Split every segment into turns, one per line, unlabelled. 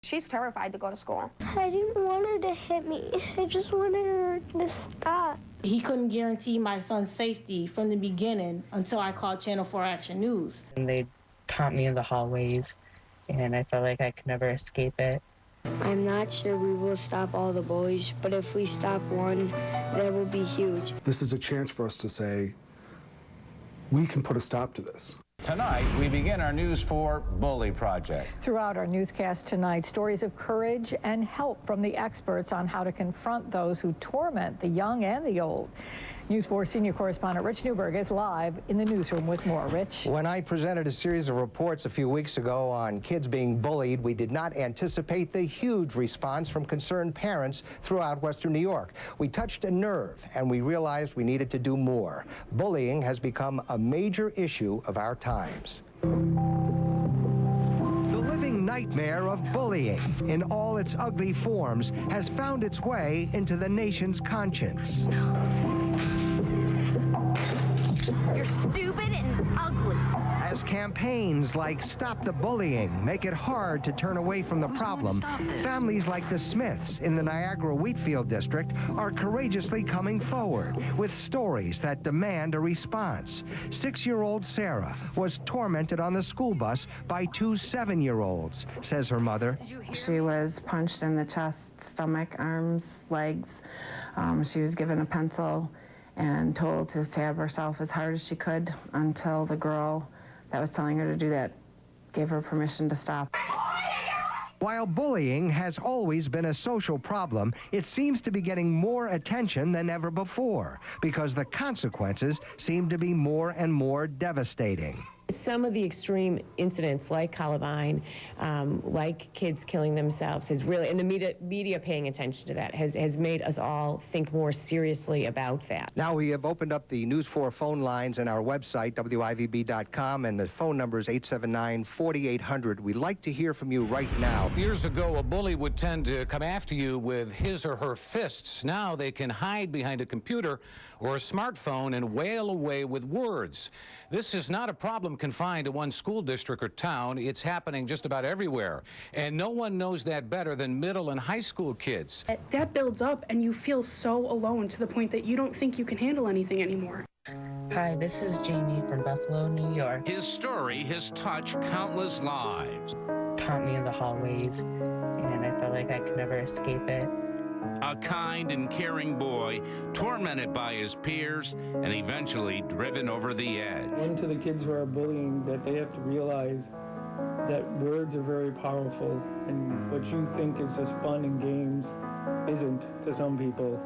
She's terrified to go to school.
I didn't want her to hit me. I just wanted her to stop.
He couldn't guarantee my son's safety from the beginning until I called Channel 4 Action News.
And they taunt me in the hallways, and I felt like I could never escape it.
I'm not sure we will stop all the bullies, but if we stop one, that will be huge.
This is a chance for us to say, we can put a stop to this.
Tonight, we begin our News 4 Bully Project.
Throughout our newscast tonight, stories of courage and help from the experts on how to confront those who torment the young and the old. News 4 senior correspondent Rich Newberg is live in the newsroom with more. Rich.
When I presented a series of reports a few weeks ago on kids being bullied, we did not anticipate the huge response from concerned parents throughout Western New York. We touched a nerve, and we realized we needed to do more. Bullying has become a major issue of our times. The living nightmare of bullying, in all its ugly forms, has found its way into the nation's conscience.
You're stupid and ugly.
As campaigns like Stop the Bullying make it hard to turn away from the problem, families like the Smiths in the Niagara Wheatfield district are courageously coming forward with stories that demand a response. 6-year-old Sarah was tormented on the school bus by 2 7-year-olds, says her mother.
She was punched in the chest, stomach, arms, legs. She was given a pencil and told to stab herself as hard as she could until the girl that was telling her to do that gave her permission to stop.
While bullying has always been a social problem, it seems to be getting more attention than ever before because the consequences seem to be more and more devastating.
Some of the extreme incidents like Columbine, like kids killing themselves, has really, and the media paying attention to that, has made us all think more seriously about that.
Now we have opened up the News 4 phone lines and our website, WIVB.com, and the phone number is 879-4800. We'd like to hear from you right now.
Years ago, a bully would tend to come after you with his or her fists. Now they can hide behind a computer or a smartphone and wail away with words. This is not a problem confined to one school district or town. It's happening just about everywhere. And no one knows that better than middle and high school kids.
That builds up and you feel so alone to the point that you don't think you can handle anything anymore.
Hi, this is Jamie from Buffalo, New York.
His story has touched countless lives.
Taunt me in the hallways, and I felt like I could never escape it.
A kind and caring boy, tormented by his peers, and eventually driven over the edge.
One to the kids who are bullying, that they have to realize that words are very powerful, and what you think is just fun and games isn't to some people,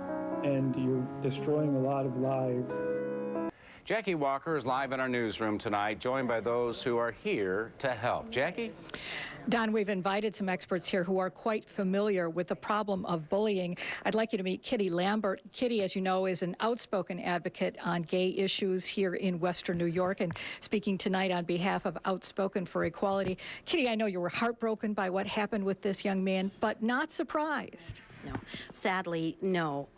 and you're destroying a lot of lives.
Jackie Walker is live in our newsroom tonight, joined by those who are here to help. Jackie?
Don, we've invited some experts here who are quite familiar with the problem of bullying. I'd like you to meet Kitty Lambert. Kitty, as you know, is an outspoken advocate on gay issues here in Western New York and speaking tonight on behalf of Outspoken for Equality. Kitty, I know you were heartbroken by what happened with this young man, but not surprised.
No, sadly, no.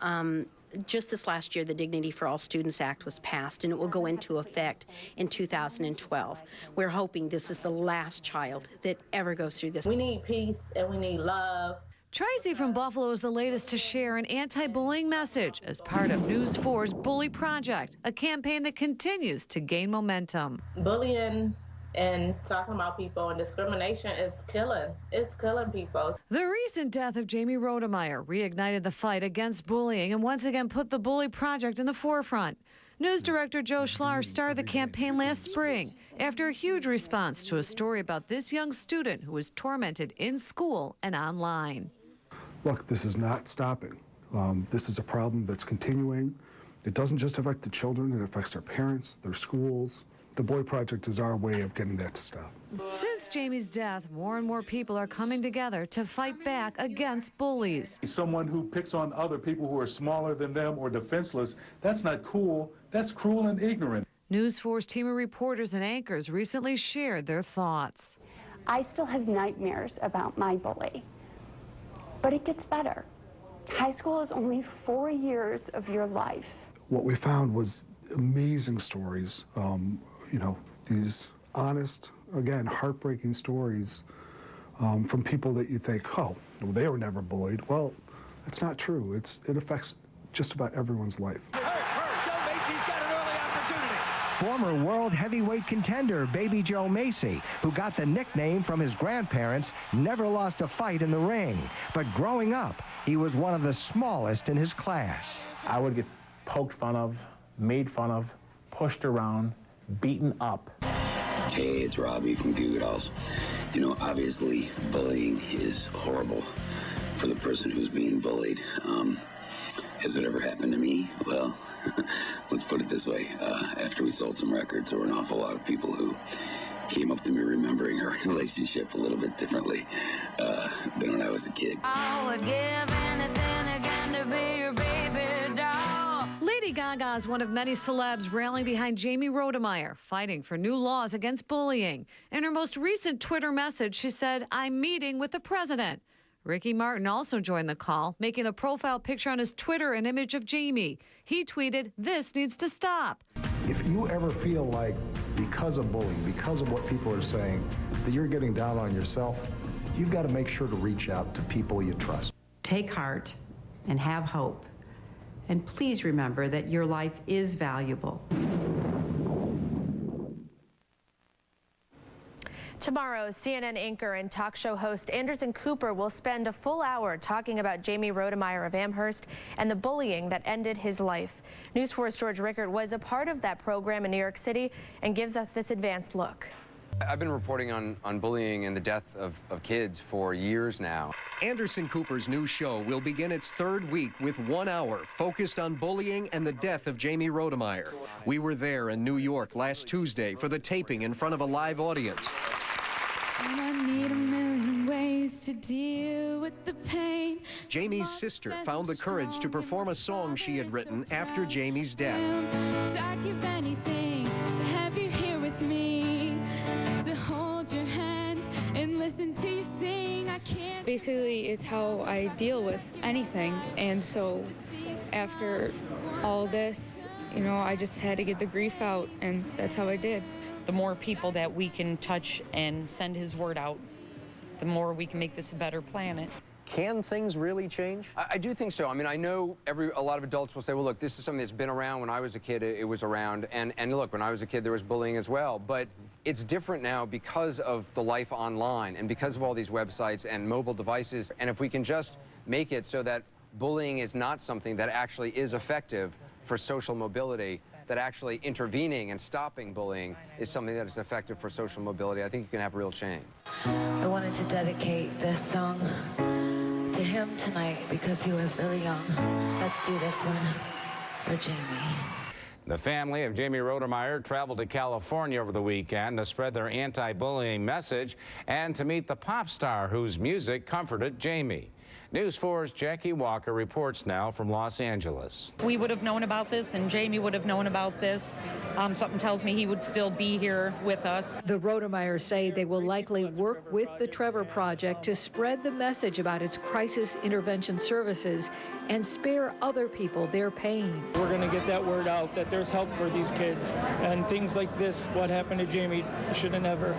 Just this last year, the Dignity for All Students Act was passed, and it will go into effect in 2012. We're hoping this is the last child that ever goes through this.
We need peace and we need love.
Tracy from Buffalo is the latest to share an anti-bullying message as part of News 4's Bully Project, a campaign that continues to gain momentum.
Bullying and talking about people and discrimination is killing. It's killing people.
The recent death of Jamie Rodemeyer reignited the fight against bullying and once again put the Bully Project in the forefront. News director Joe Schlar started the campaign last spring after a huge response to a story about this young student who was tormented in school and online.
Look, this is not stopping. This is a problem that's continuing. It doesn't just affect the children, it affects their parents, their schools. The Bully Project is our way of getting that to stop.
Since Jamie's death, more and more people are coming together to fight back against bullies.
Someone who picks on other people who are smaller than them or defenseless, that's not cool. That's cruel and ignorant.
News 4's team of reporters and anchors recently shared their thoughts.
I still have nightmares about my bully, but it gets better. High school is only 4 years of your life.
What we found was amazing stories. You know, these honest again, heartbreaking stories from people that you think, oh, well, they were never bullied. Well, it's not true. It affects just about everyone's life.
Former world heavyweight contender Baby Joe Macy, who got the nickname from his grandparents, never lost a fight in the ring. But growing up, he was one of the smallest in his class.
I would get poked fun of, made fun of, pushed around, beaten up.
Hey, it's Robbie from Goo Goo Dolls. You know, obviously, bullying is horrible for the person who's being bullied. Has it ever happened to me? Well, let's put it this way. After we sold some records, there were an awful lot of people who came up to me remembering our relationship a little bit differently than when I was a kid.
I would give anything again to be your baby doll. Lady Gaga is one of many celebs rallying behind Jamie Rodemeyer, fighting for new laws against bullying. In her most recent Twitter message, she said, "I'm meeting with the president." Ricky Martin also joined the call, making a profile picture on his Twitter an image of Jamie. He tweeted, "This needs to stop."
If you ever feel like because of bullying, because of what people are saying, that you're getting down on yourself, you've got to make sure to reach out to people you trust.
Take heart and have hope. And please remember that your life is valuable.
Tomorrow, CNN anchor and talk show host Anderson Cooper will spend a full hour talking about Jamie Rodemeyer of Amherst and the bullying that ended his life. News 4's George Rickert was a part of that program in New York City and gives us this advanced look.
I've been reporting on bullying and the death of kids for years now.
Anderson Cooper's new show will begin its third week with 1 hour focused on bullying and the death of Jamie Rodemeyer. We were there in New York last Tuesday for the taping in front of a live audience.
And I need a million ways to deal with the pain.
Jamie's sister found the courage to perform a song she had written after Jamie's death.
So I'd give anything to have you here with me, to hold your hand and listen to you sing. I can't.
Basically, it's how I deal with anything. And so after all this, you know, I just had to get the grief out, and that's how I did.
The more people that we can touch and send his word out, the more we can make this a better planet.
Can things really change?
I do think so. I mean, I know a lot of adults will say, well, look, this is something that's been around. When I was a kid, it was around. And look, when I was a kid, there was bullying as well. But it's different now because of the life online and because of all these websites and mobile devices. And if we can just make it so that bullying is not something that actually is effective for social mobility, that actually intervening and stopping bullying is something that is effective for social mobility, I think you can have real change.
I wanted to dedicate this song to him tonight because he was really young. Let's do this one for Jamie.
The family of Jamie Rodemeyer traveled to California over the weekend to spread their anti-bullying message and to meet the pop star whose music comforted Jamie. News 4's Jackie Walker reports now from Los Angeles.
We would have known about this, and Jamie would have known about this. Something tells me he would still be here with us.
The Rodemeyers say they will likely work with the Trevor Project to spread the message about its crisis intervention services and spare other people their pain.
We're going to get that word out that there's help for these kids, and things like this, what happened to Jamie, should never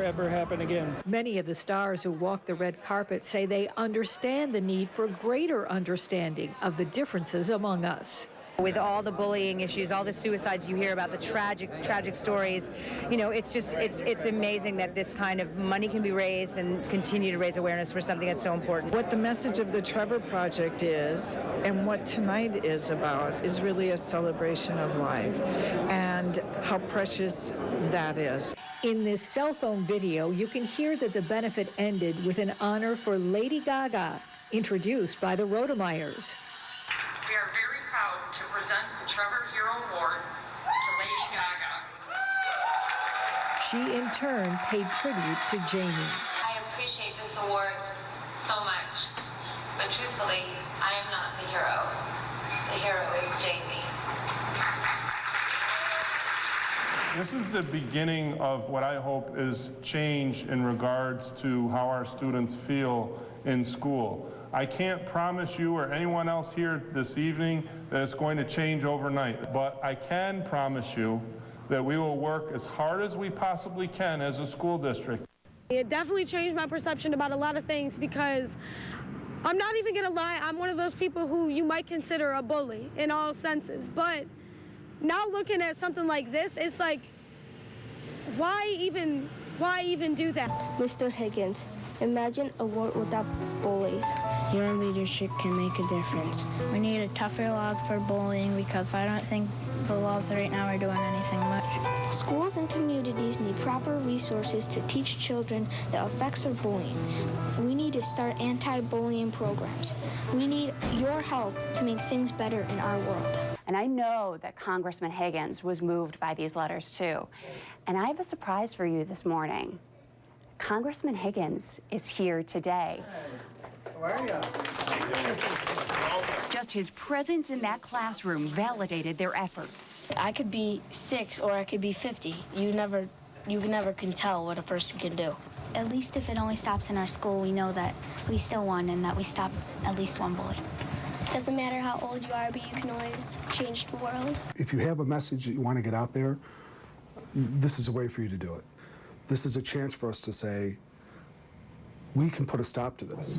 ever happen again.
Many of the stars who walk the red carpet say they understand the need for greater understanding of the differences among us.
With all the bullying issues, all the suicides you hear about, the tragic stories, you know, it's amazing that this kind of money can be raised and continue to raise awareness for something that's so important.
What the message of the Trevor Project is, and what tonight is about, is really a celebration of life and how precious that is.
In this cell phone video, you can hear that the benefit ended with an honor for Lady Gaga, introduced by the Rodemeyers.
We are very proud to present the Trevor Hero Award to Lady Gaga.
She, in turn, paid tribute to Jamie.
I appreciate this award so much, but truthfully, I am not the hero. The hero is Jamie.
This is the beginning of what I hope is change in regards to how our students feel in school. I can't promise you or anyone else here this evening that it's going to change overnight, but I can promise you that we will work as hard as we possibly can as a school district.
It definitely changed my perception about a lot of things because I'm not even gonna lie, I'm one of those people who you might consider a bully in all senses, but now looking at something like this, it's like, why even do that?
Mr. Higgins, imagine a world without bullies.
Your leadership can make a difference. We need a tougher law for bullying because I don't think the laws right now are doing anything much.
Schools and communities need proper resources to teach children the effects of bullying. We need to start anti-bullying programs. We need your help to make things better in our world.
And I know that Congressman Higgins was moved by these letters too. And I have a surprise for you this morning. Congressman Higgins is here today.
How are you?
Just his presence in that classroom validated their efforts.
I could be 6 or I could be 50. You never can tell what a person can do.
At least if it only stops in our school, we know that we still won and that we stopped at least one bully.
Doesn't matter how old you are, but you can always change the world.
If you have a message that you want to get out there, this is a way for you to do it. This is a chance for us to say, we can put a stop to this.